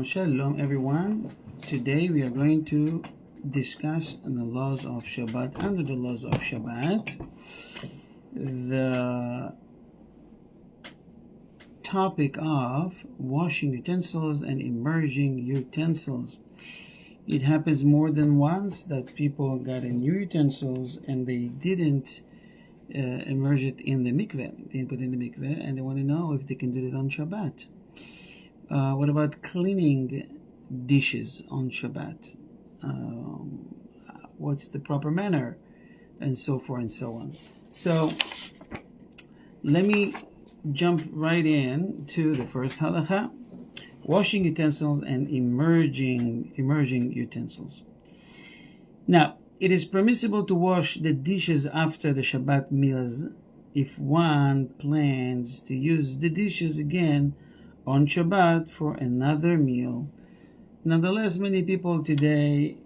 Shalom everyone. Today we are going to discuss the laws of Shabbat. Under the laws of Shabbat, the topic of washing utensils and immerging utensils. It happens more than once that people got a new utensils and they didn't immerse it in the mikveh. They didn't put it in the mikveh, and they want to know if they can do it on Shabbat. What about cleaning dishes on Shabbat? What's the proper manner? And so forth and so on. So let me jump right in to the first halacha: washing utensils and immerging utensils. Now, it is permissible to wash the dishes after the Shabbat meals if one plans to use the dishes again on Shabbat for another meal. Nonetheless, many people today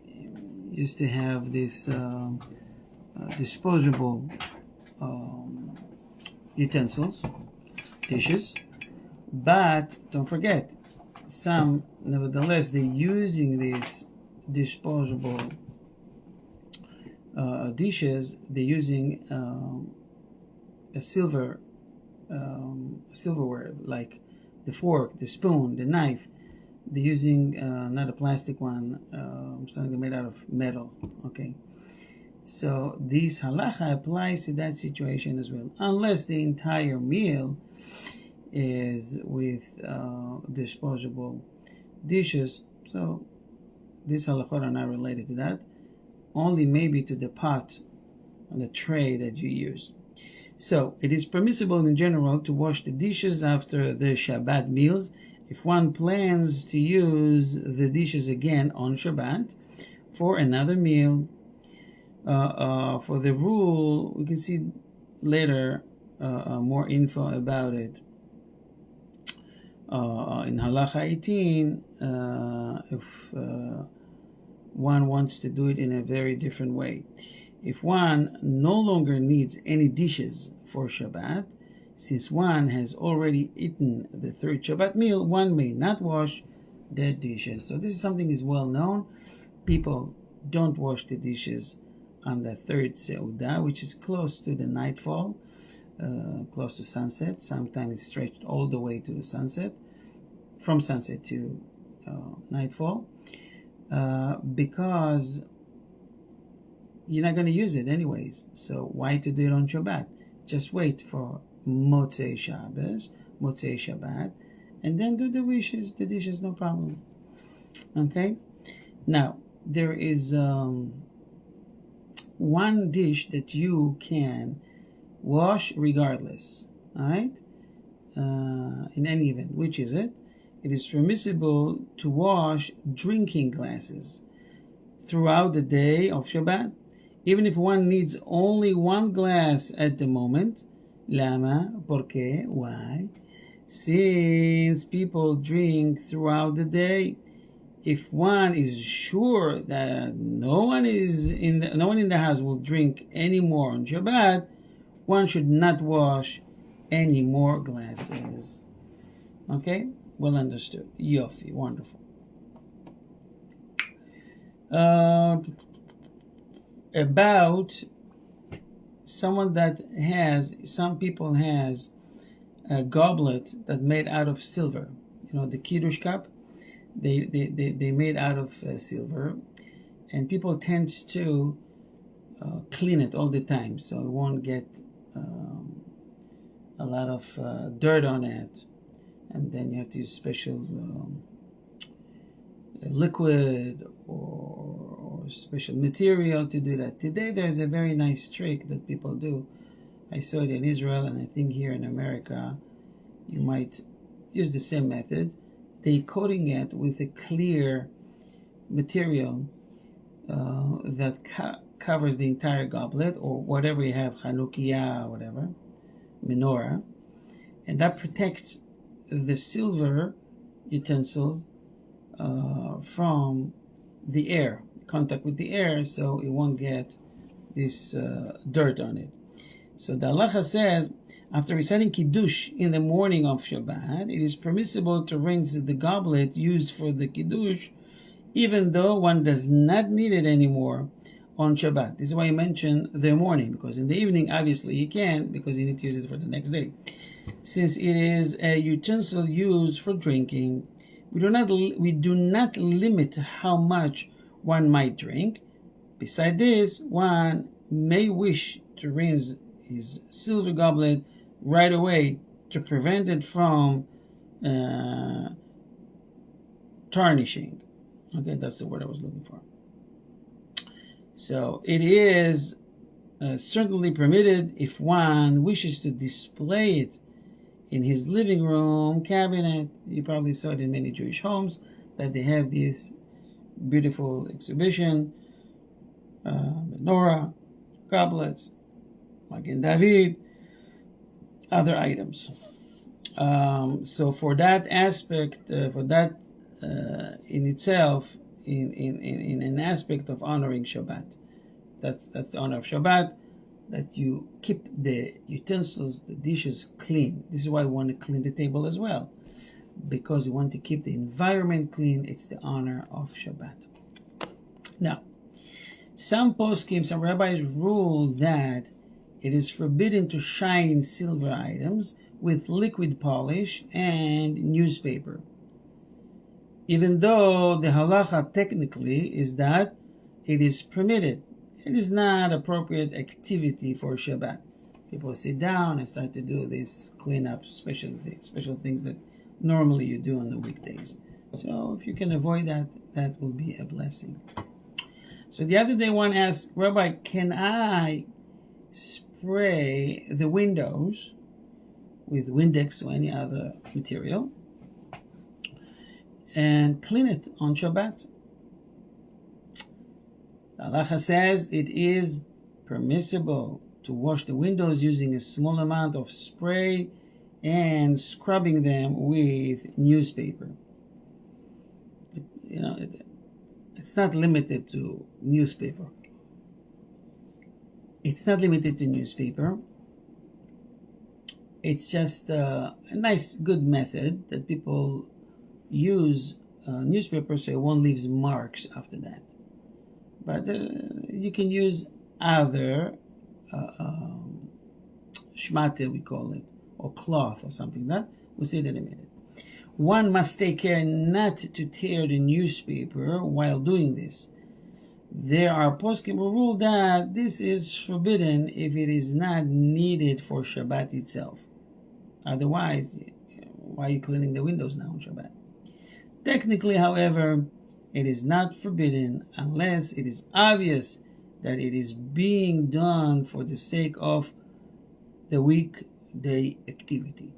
used to have this disposable utensils, dishes, but don't forget, some, nevertheless, they're using these disposable dishes. They're using a silverware, like the fork, the spoon, the knife. They're using not a plastic one, something made out of metal. Okay, so this halacha applies to that situation as well, unless the entire meal is with disposable dishes. So these halachot are not related to that, only maybe to the pot and the tray that you use. So it is permissible in general to wash the dishes after the Shabbat meals if one plans to use the dishes again on Shabbat for another meal. For the rule, we can see later more info about it. In Halacha 18, if one wants to do it in a very different way. If one no longer needs any dishes for Shabbat, since one has already eaten the third Shabbat meal, one may not wash the dishes. So this is something is well known. People don't wash the dishes on the third Seudah, which is close to the nightfall, close to sunset. Sometimes it's stretched all the way to sunset, from sunset to nightfall, because you're not going to use it anyways. So why to do it on Shabbat? Just wait for Motzei Shabbat, and then do the dishes, no problem. Okay? Now, there is one dish that you can wash regardless, alright? In any event. Which is it? It is permissible to wash drinking glasses throughout the day of Shabbat, even if one needs only one glass at the moment. Lama? Porque? Why? Since people drink throughout the day, if one is sure that no one in the house will drink any more on Shabbat, one should not wash any more glasses. Okay? Well understood. Yofi. Wonderful. About someone that some people has a goblet that made out of silver. The Kiddush cup, they made out of silver, and people tend to clean it all the time, so it won't get a lot of dirt on it, and then you have to use special liquid or special material to do that. Today there's a very nice trick that people do. I saw it in Israel, and I think here in America you might use the same method. They coating it with a clear material that covers the entire goblet, or whatever you have, Chanukiah, whatever, menorah, and that protects the silver utensils from the air, contact with the air, so it won't get this dirt on it. So the Halacha says, after reciting Kiddush in the morning of Shabbat, it is permissible to rinse the goblet used for the Kiddush, even though one does not need it anymore on Shabbat. This is why I mentioned the morning, because in the evening, obviously, you can't, because you need to use it for the next day. Since it is a utensil used for drinking, we do not limit how much one might drink. Besides this, one may wish to rinse his silver goblet right away to prevent it from tarnishing. Okay, that's the word I was looking for. So it is certainly permitted if one wishes to display it in his living room cabinet. You probably saw it in many Jewish homes, that they have this beautiful exhibition, menorah, goblets, Magen David, other items. So for that aspect, in itself, in an aspect of honoring Shabbat, that's the honor of Shabbat, that you keep the utensils, the dishes clean. This is why we want to clean the table as well, because we want to keep the environment clean. It's the honor of Shabbat. Now, some poskim, some rabbis rule that it is forbidden to shine silver items with liquid polish and newspaper, even though the halacha technically is that it is permitted. It is not appropriate activity for Shabbat. People sit down and start to do these cleanup special things that normally you do on the weekdays. So if you can avoid that, that will be a blessing. So the other day one asked, Rabbi, can I spray the windows with Windex or any other material and clean it on Shabbat? The Halacha says it is permissible to wash the windows using a small amount of spray and scrubbing them with newspaper. You know, it's not limited to newspaper. It's not limited to newspaper. It's just a nice, good method that people use newspaper so it won't leave marks after that. But you can use other shmate, we call it, or cloth or something. That we'll see it in a minute. One must take care not to tear the newspaper while doing this. There are poskim who rule that this is forbidden if it is not needed for Shabbat itself. Otherwise, why are you cleaning the windows now on Shabbat? Technically, however, it is not forbidden unless it is obvious that it is being done for the sake of the weekday activity.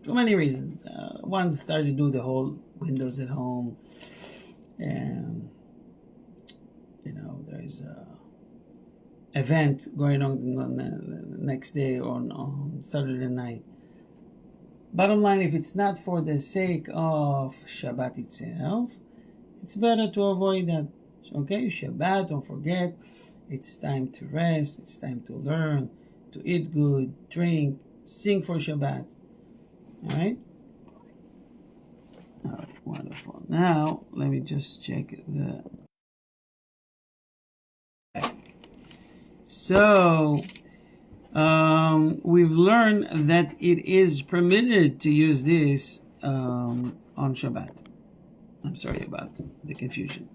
For many reasons. One started to do the whole windows at home, and there's a event going on the next day or on Saturday night. Bottom line, if it's not for the sake of Shabbat itself, it's better to avoid that. Okay, Shabbat, don't forget, it's time to rest, it's time to learn, to eat good, drink, sing for Shabbat. Alright? Alright, wonderful. Now, let me just check the... So, we've learned that it is permitted to use this on Shabbat. I'm sorry about the confusion.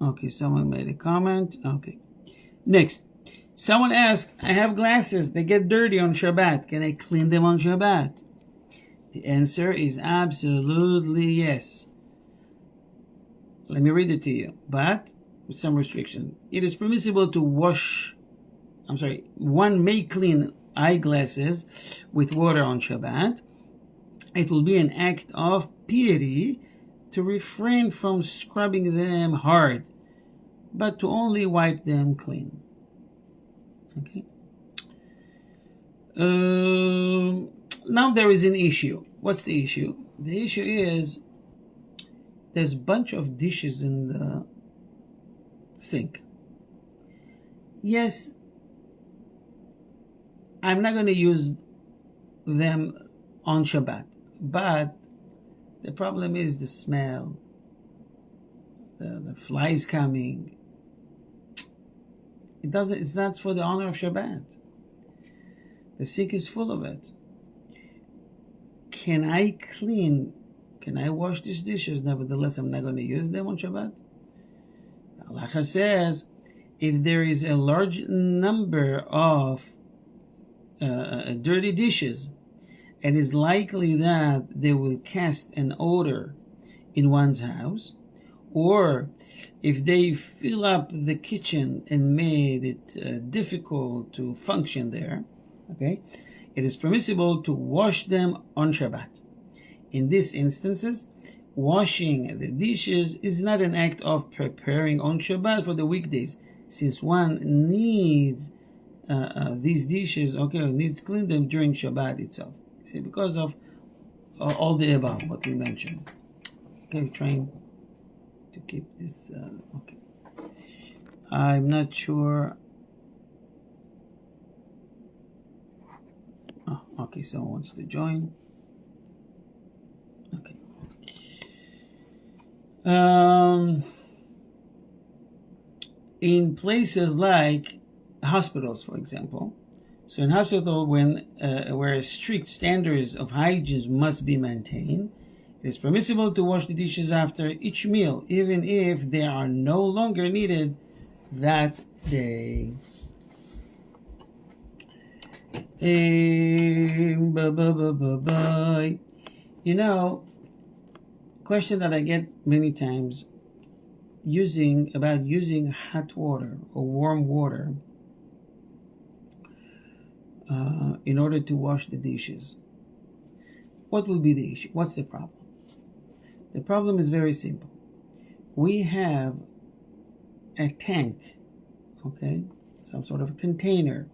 Okay, someone made a comment. Okay. Next. Someone asked, I have glasses. They get dirty on Shabbat. Can I clean them on Shabbat? The answer is absolutely yes. Let me read it to you. But with some restriction. It is permissible to one may clean eyeglasses with water on Shabbat. It will be an act of piety to refrain from scrubbing them hard, but to only wipe them clean. Okay. Now there is an issue. What's the issue? The issue is there's a bunch of dishes in the sink. Yes, I'm not going to use them on Shabbat, but the problem is the smell, the flies coming. It's not for the honor of Shabbat. The sink is full of it. Can I wash these dishes? Nevertheless, I'm not going to use them on Shabbat. The Halacha says, if there is a large number of dirty dishes, and it's likely that they will cast an odor in one's house, or if they fill up the kitchen and made it difficult to function there, okay, it is permissible to wash them on Shabbat. In these instances, washing the dishes is not an act of preparing on Shabbat for the weekdays, since one needs these dishes, needs to clean them during Shabbat itself, because of all the above, what we mentioned. Okay, we're trying to keep this, okay. I'm not sure. Oh, okay, someone wants to join. Okay. In places like hospitals, for example, so in hospital, where strict standards of hygiene must be maintained, it is permissible to wash the dishes after each meal, even if they are no longer needed that day. Question that I get many times, about using hot water or warm water in order to wash the dishes. What will be the issue? What's the problem? The problem is very simple. We have a tank, some sort of a container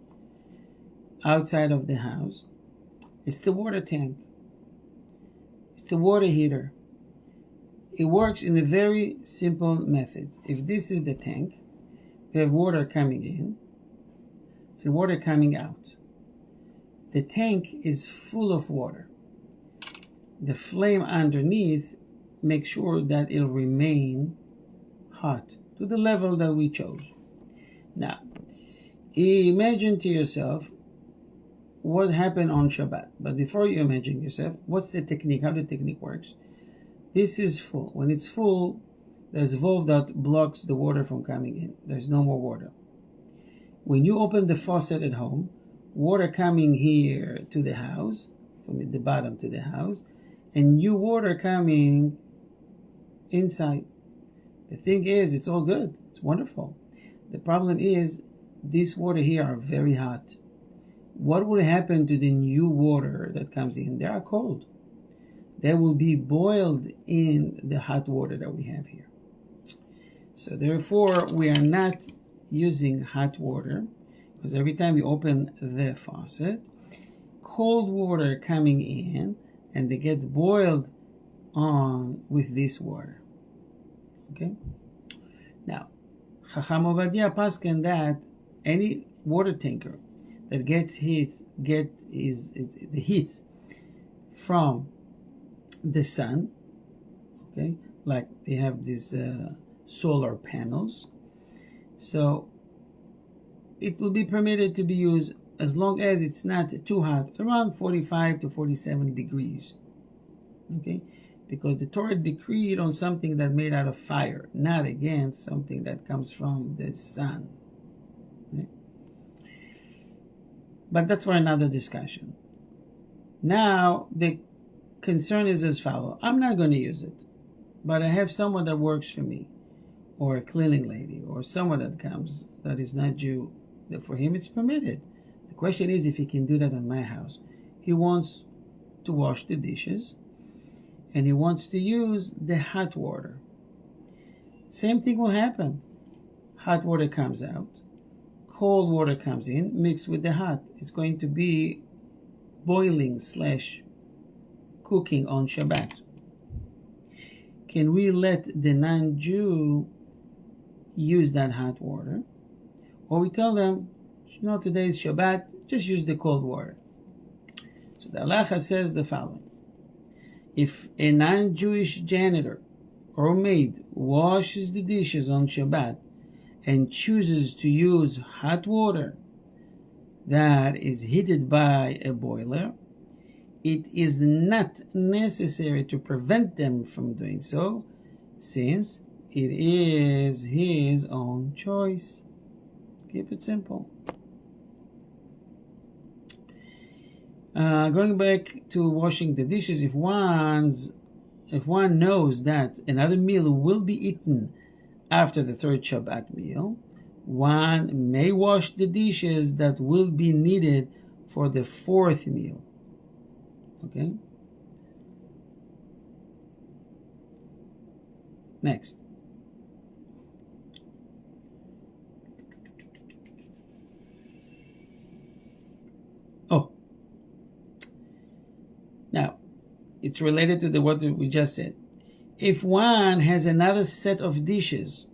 outside of the house. It's the water tank. It's the water heater. It works in a very simple method. If this is the tank, we have water coming in and water coming out. The tank is full of water. The flame underneath makes sure that it'll remain hot to the level that we chose. Now, imagine to yourself what happened on Shabbat. But before you imagine yourself, what's the technique? How the technique works? This is full. When it's full, there's a valve that blocks the water from coming in. There's no more water. When you open the faucet at home, water coming here to the house, from the bottom to the house, and new water coming inside. The thing is, it's all good. It's wonderful. The problem is, this water here are very hot. What will happen to the new water that comes in? They are cold. They will be boiled in the hot water that we have here. So therefore, we are not using hot water, because every time you open the faucet, cold water coming in, and they get boiled on with this water. Okay? Now, Chacham Ovadia pasken that any water tanker that gets the heat from the sun, like they have these solar panels, so it will be permitted to be used as long as it's not too hot, around 45 to 47 degrees. Because the Torah decreed on something that made out of fire, not against something that comes from the sun. But that's for another discussion. Now, the concern is as follows. I'm not going to use it, but I have someone that works for me, or a cleaning lady, or someone that comes that is not Jew. That for him it's permitted. The question is if he can do that in my house. He wants to wash the dishes, and he wants to use the hot water. Same thing will happen. Hot water comes out, cold water comes in, mixed with the hot. It's going to be boiling / cooking on Shabbat. Can we let the non-Jew use that hot water, or we tell them, today is Shabbat, just use the cold water. So the Halacha says the following: if a non-Jewish janitor or maid washes the dishes on Shabbat and chooses to use hot water that is heated by a boiler, it is not necessary to prevent them from doing so, since it is his own choice. Keep it simple. Going back to washing the dishes, if one knows that another meal will be eaten after the third Shabbat meal, one may wash the dishes that will be needed for the fourth meal. Okay? Next. Now, it's related to what we just said. If one has another set of dishes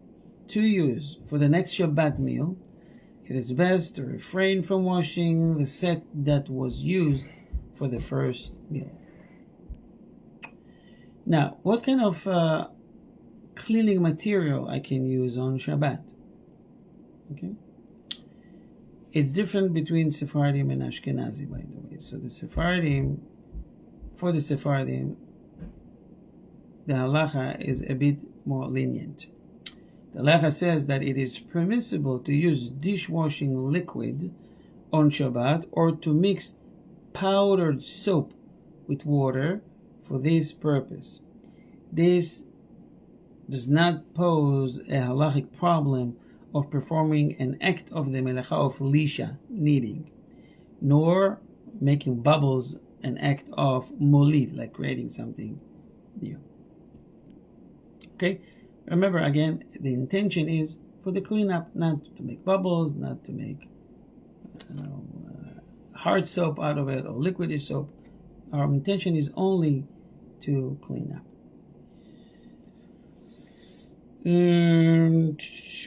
to use for the next Shabbat meal, it is best to refrain from washing the set that was used for the first meal. Now, what kind of cleaning material I can use on Shabbat? Okay, it's different between Sephardim and Ashkenazi, by the way. So for the Sephardim, the halacha is a bit more lenient. The halacha says that it is permissible to use dishwashing liquid on Shabbat or to mix powdered soap with water for this purpose. This does not pose a halachic problem of performing an act of the melacha of lisha, kneading, nor making bubbles an act of molid, like creating something new. Okay, remember again, the intention is for the cleanup, not to make bubbles, not to make hard soap out of it or liquidish soap. Our intention is only to clean up.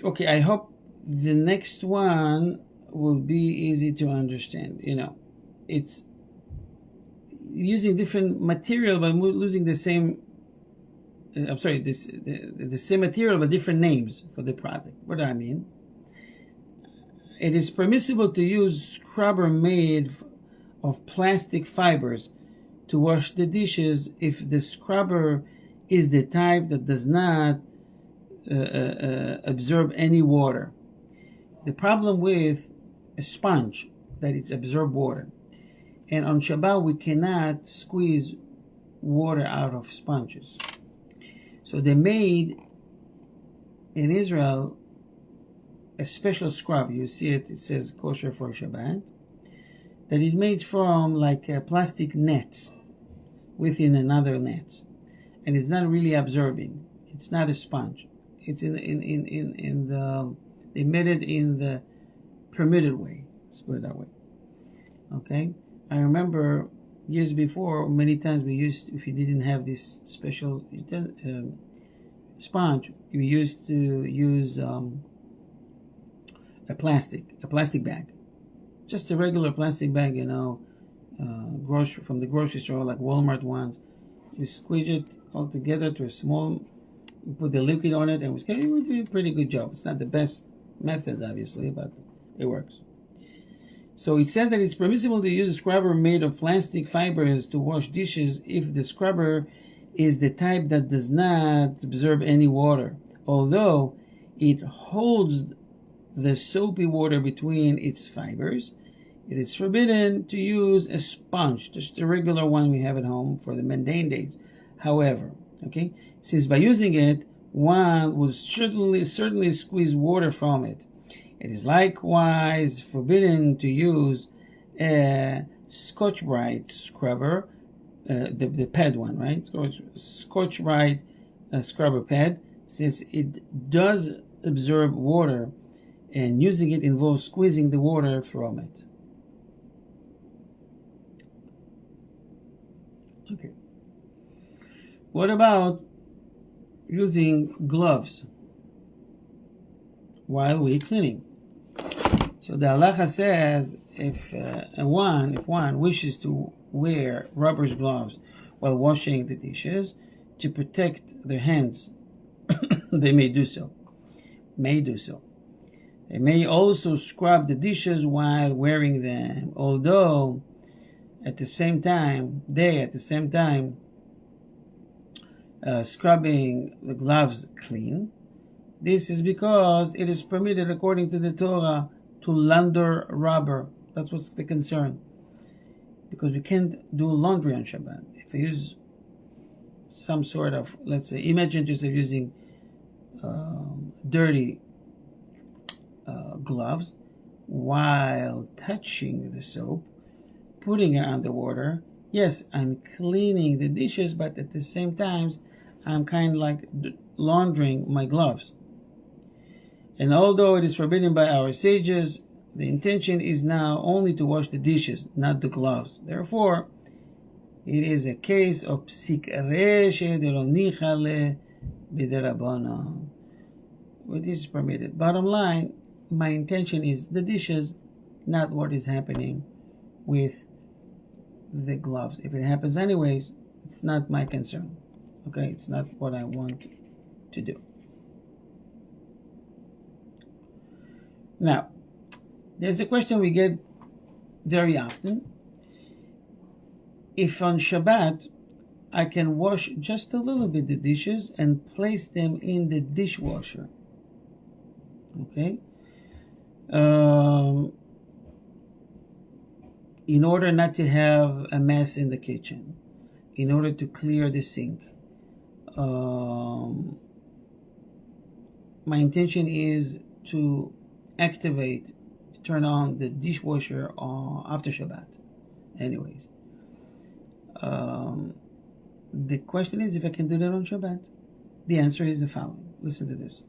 Okay, I hope the next one will be easy to understand. It's using different material but losing the same the same material but different names for the product. What do I mean? It is permissible to use scrubber made of plastic fibers to wash the dishes if the scrubber is the type that does not absorb any water. The problem with a sponge that it's absorb water, and on Shabbat we cannot squeeze water out of sponges. So they made in Israel a special scrub. You see it says kosher for Shabbat, that it made from like a plastic net within another net, and it's not really absorbing. It's not a sponge. It's in the they made it in the permitted way. Let's put it that way. Okay, I remember years before, many times we used, if you didn't have this special sponge, we used to use a plastic bag, just a regular plastic bag, from the grocery store, like Walmart ones. You squeeze it all together to a small. We put the liquid on it, and we do a pretty good job. It's not the best method, obviously, but it works. So it said that it's permissible to use a scrubber made of plastic fibers to wash dishes if the scrubber is the type that does not absorb any water, although it holds the soapy water between its fibers. It is forbidden to use a sponge, just a regular one we have at home for the mundane days. However, since by using it, one will certainly squeeze water from it, it is likewise forbidden to use a Scotch-Brite scrubber, the pad one, right? Scotch-Brite scrubber pad, since it does absorb water, and using it involves squeezing the water from it. Okay. What about using gloves? while we cleaning. So the halacha says if one wishes to wear rubber gloves while washing the dishes to protect their hands, they may do so. They may also scrub the dishes while wearing them, although at the same time scrubbing the gloves clean. This is because it is permitted according to the Torah to launder rubber. That's what's the concern. Because we can't do laundry on Shabbat. If we use some sort of, let's say, imagine yourself using dirty gloves while touching the soap, putting it on the water. Yes, I'm cleaning the dishes, but at the same time, I'm kind of like laundering my gloves. And although it is forbidden by our sages, the intention is now only to wash the dishes, not the gloves. Therefore, it is a case of psik reshe de lo nichale b'derabbanan. What is permitted. Bottom line, my intention is the dishes, not what is happening with the gloves. If it happens anyways, it's not my concern. Okay, it's not what I want to do. Now, there's a question we get very often. If on Shabbat I can wash just a little bit the dishes and place them in the dishwasher, okay? In order not to have a mess in the kitchen, in order to clear the sink. My intention is to turn on the dishwasher after Shabbat. Anyways, the question is if I can do that on Shabbat. The answer is the following. Listen to this.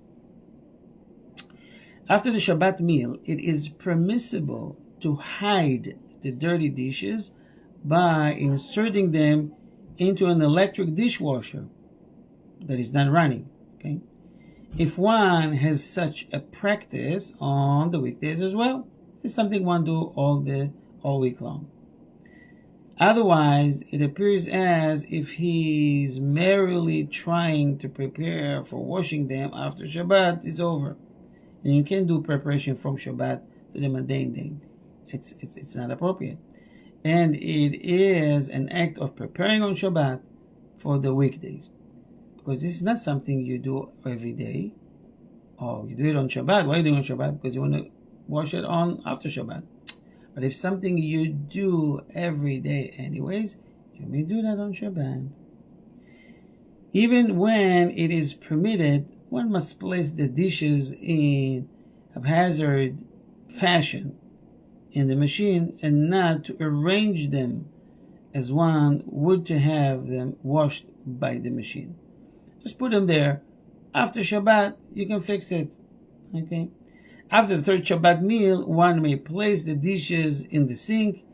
After the Shabbat meal, it is permissible to hide the dirty dishes by inserting them into an electric dishwasher that is not running. Okay, if one has such a practice on the weekdays as well, it's something one do all week long. Otherwise, it appears as if he's merely trying to prepare for washing them after Shabbat is over. And you can't do preparation from Shabbat to the mundane day. It's not appropriate. And it is an act of preparing on Shabbat for the weekdays. Because this is not something you do every day. Oh, you do it on Shabbat. Why are you doing it on Shabbat? Because you want to wash it on after Shabbat. But if something you do every day anyways, you may do that on Shabbat. Even when it is permitted, one must place the dishes in haphazard fashion in the machine and not to arrange them as one would to have them washed by the machine. Just put them there. After Shabbat, you can fix it. Okay. After the third Shabbat meal, one may place the dishes in the sink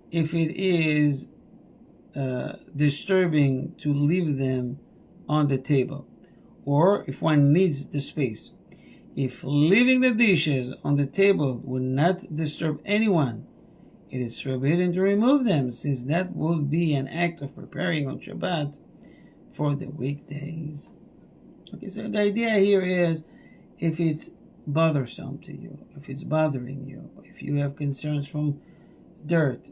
if it is disturbing to leave them on the table, or if one needs the space. If leaving the dishes on the table would not disturb anyone, it is forbidden to remove them, since that would be an act of preparing on Shabbat for the weekdays. Okay, so the idea here is if it's bothersome to you, if it's bothering you, if you have concerns from dirt,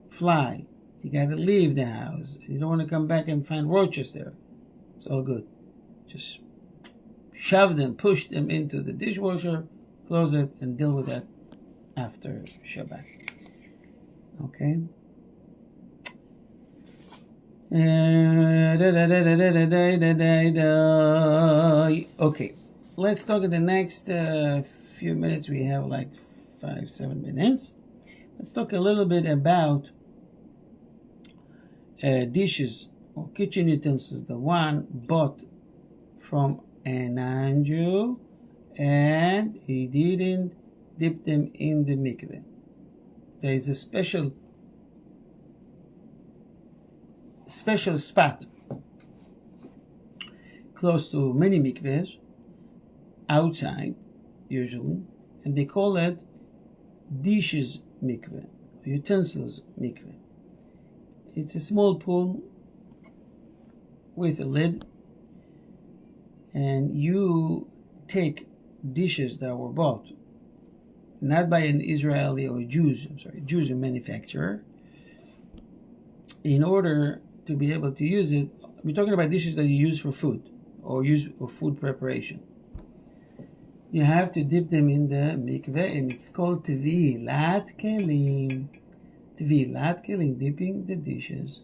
fly, you got to leave the house. You don't want to come back and find roaches there. It's all good. Just shove them, push them into the dishwasher, close it, and deal with that after Shabbat. Okay? Okay, let's talk in the next few minutes. We have like 5-7 minutes. Let's talk a little bit about dishes or kitchen utensils. The one bought from a non-Jew and he didn't dip them in the mikveh. There is a special spot close to many mikvehs outside. usually, and they call it dishes mikveh, utensils mikveh. It's a small pool with a lid, and you take dishes that were bought not by an Israeli or Jews manufacturer, in order to be able to use it. We're talking about dishes that you use for food or use for food preparation. You have to dip them in the mikveh, and it's called tevilat kelim. Tevilat kelim, dipping the dishes.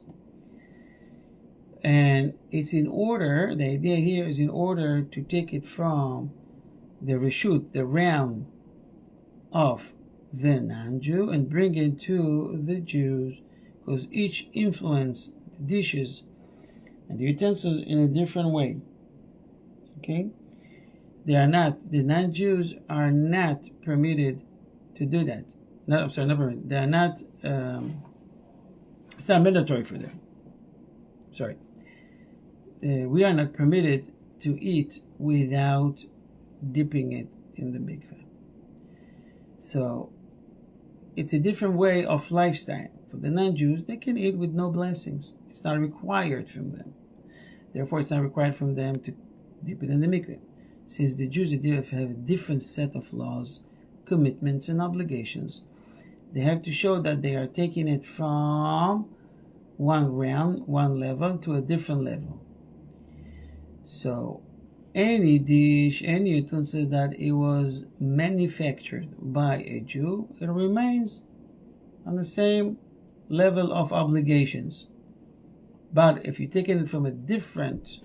And it's in order, the idea here is in order to take it from the reshut, the realm of the non-Jew, and bring it to the Jews, because each influence the dishes and the utensils in a different way. Okay? The non-Jews are not permitted to do that. Not permitted. They are not, it's not mandatory for them. We are not permitted to eat without dipping it in the mikveh. So, it's a different way of lifestyle. For the non-Jews, they can eat with no blessings. It's not required from them. Therefore, it's not required from them to dip it in the mikveh. Since the Jews have a different set of laws, commitments, and obligations, they have to show that they are taking it from one realm, one level, to a different level. So, any dish, any utensil that it was manufactured by a Jew, it remains on the same level of obligations. But if you're taking it from a different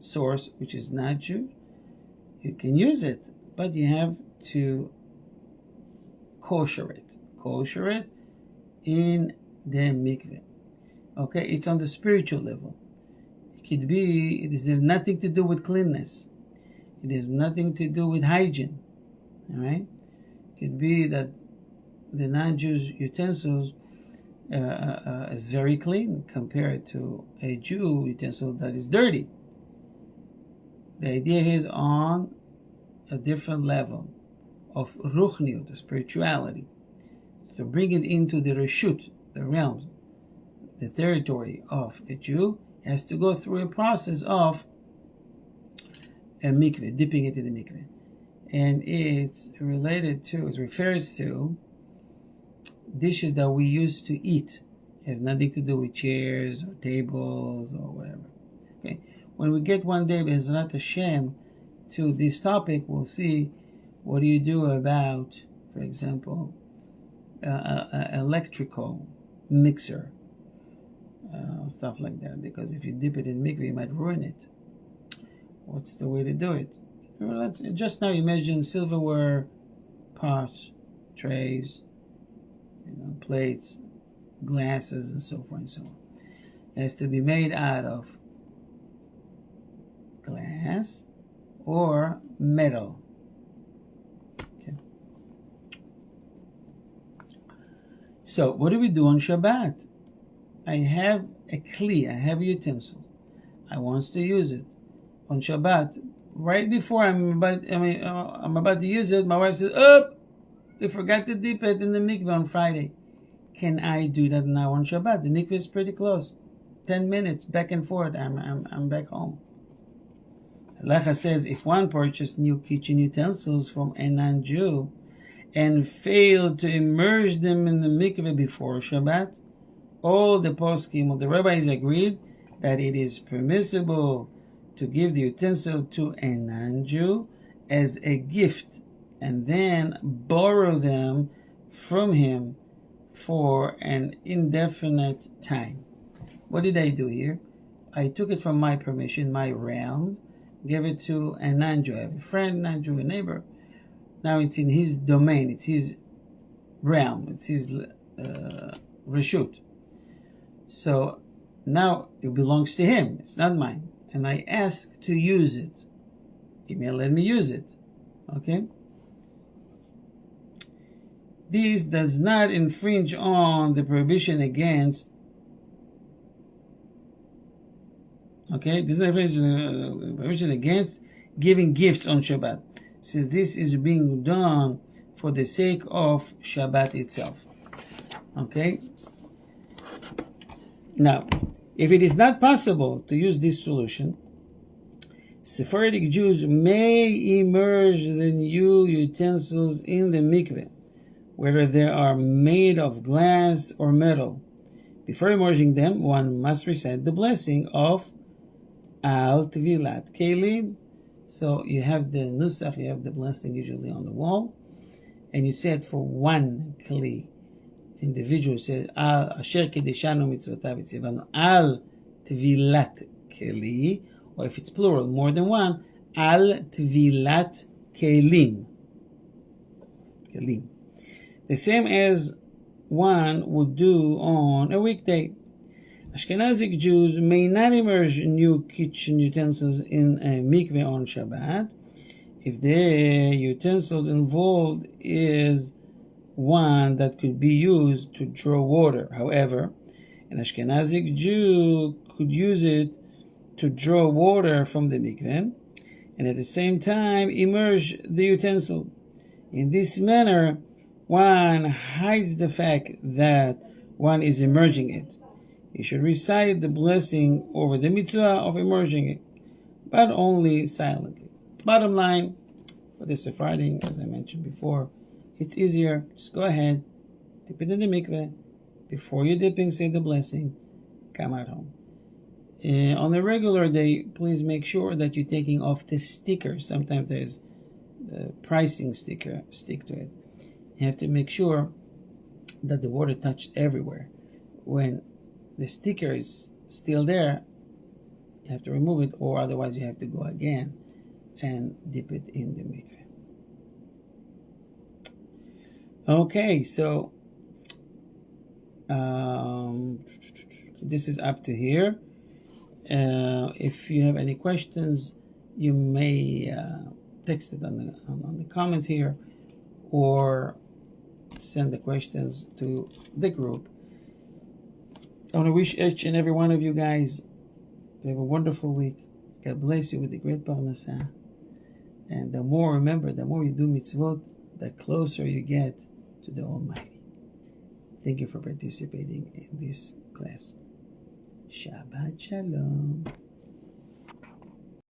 source, which is not Jew, you can use it, but you have to kosher it in the mikveh. Okay, it's on the spiritual level. It has nothing to do with cleanness. It has nothing to do with hygiene. All right? It could be that the non-Jews utensils is very clean compared to a Jew utensil that is dirty. The idea is on a different level of ruchniut, the spirituality. To bring it into the reshut, the realm, the territory of a Jew, has to go through a process of a mikveh, dipping it in the mikveh. And it refers to dishes that we use to eat. It has nothing to do with chairs or tables or whatever. Okay. When we get one day, B'ezrat Hashem, to this topic, we'll see what do you do about, for example, electrical mixer, stuff like that. Because if you dip it in mikveh, you might ruin it. What's the way to do it? Well, let's just now imagine silverware, pots, trays, plates, glasses, and so forth and so on. It has to be made out of glass or metal. Okay. So, what do we do on Shabbat? I have a kli, I have a utensil. I want to use it on Shabbat. Right before I'm about to use it, my wife says, "Oh, you forgot to dip it in the mikveh on Friday." Can I do that now on Shabbat? The mikveh is pretty close. 10 minutes back and forth. I'm back home. Halacha says, if one purchased new kitchen utensils from a non-Jew and failed to immerse them in the mikveh before Shabbat, all the poskim or the rabbis agreed that it is permissible to give the utensil to a non-Jew as a gift and then borrow them from him for an indefinite time. What did I do here? I took it from my permission, my realm, gave it to a non-Jew. I have a friend, non-Jew, a neighbor. Now it's in his domain, it's his realm, it's his reshut. So now it belongs to him, it's not mine. And I ask to use it. He may let me use it. Okay? This does not infringe on the prohibition against. Okay? This does not infringe on the prohibition against giving gifts on Shabbat. since this is being done for the sake of Shabbat itself. Okay? Now, if it is not possible to use this solution, Sephardic Jews may immerse the new utensils in the mikveh, whether they are made of glass or metal. Before immersing them, one must recite the blessing of Al Tvilat Kelim. So you have the nusach, you have the blessing usually on the wall, and you say it for one kli. Individual says Al Asher Kedeshanu Mitzvotav Tzivanu Al Tvilat Keli, or if it's plural, more than one, Al Tvilat Kelim. Kelim. The same as one would do on a weekday. Ashkenazic Jews may not immerse new kitchen utensils in a mikveh on Shabbat if the utensil involved is one that could be used to draw water. However, an Ashkenazic Jew could use it to draw water from the mikveh and at the same time immerse the utensil. In this manner, one hides the fact that one is immersing it. He should recite the blessing over the mitzvah of immersing it, but only silently. Bottom line, for the Sephardim, as I mentioned before, it's easier. Just go ahead, dip it in the mikveh. Before you're dipping, say the blessing, come out home. On a regular day, please make sure that you're taking off the sticker. Sometimes there's the pricing sticker stick to it. You have to make sure that the water touched everywhere. When the sticker is still there, you have to remove it, or otherwise you have to go again and dip it in the mikveh. Okay, so this is up to here. If you have any questions, you may text it on the comment here, or send the questions to the group. I want to wish each and every one of you guys to have a wonderful week. God bless you with the great parnasah. And the more you do mitzvot, the closer you get to the Almighty. Thank you for participating in this class. Shabbat Shalom.